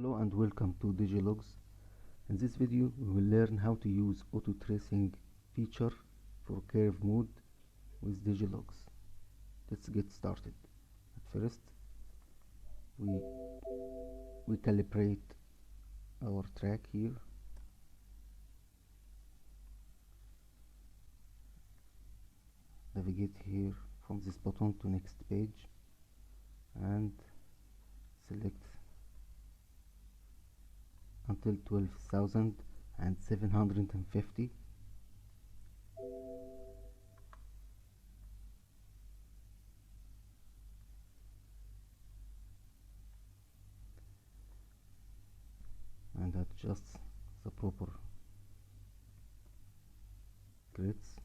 Hello and welcome to DigiLogs. In this video we will learn how to use auto tracing feature for curve mode with DigiLogs. Let's get started. At first we calibrate our track here. Navigate here from this button to next page and select until 12,750. And adjust the proper grids.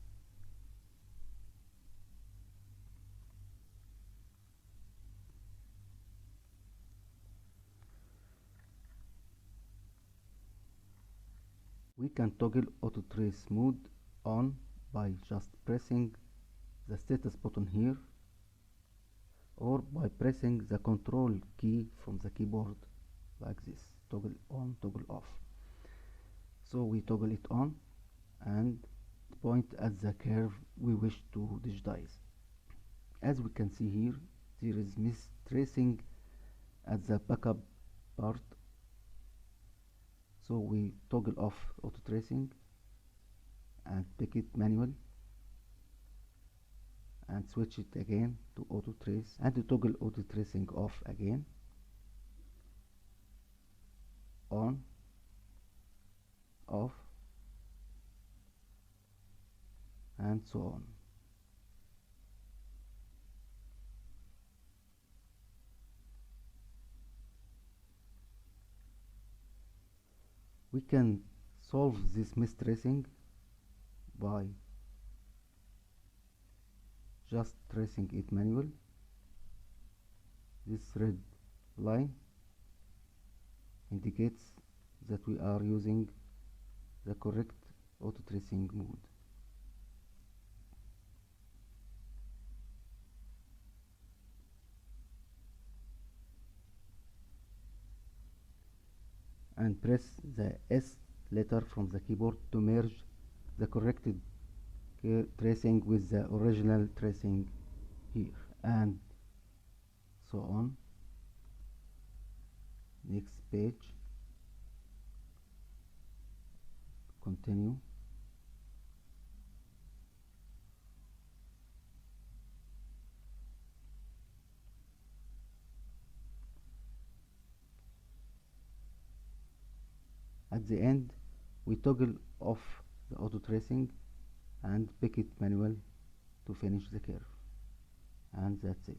We can toggle auto trace mode on by just pressing the status button here, or by pressing the control key from the keyboard like this. Toggle on, toggle off. So we toggle it on and point at the curve we wish to digitize. As we can see here, there is mistracing at the backup part. So we toggle off auto tracing and pick it manual and switch it again to auto trace, and to toggle auto tracing off again, on, off, and so on. We can solve this mistracing by just tracing it manual. This red line indicates that we are using the correct auto tracing mode. And press the S letter from the keyboard to merge the corrected tracing with the original tracing here, and so on. Next page, continue. At the end, we toggle off the auto tracing and pick it manual to finish the curve, and that's it.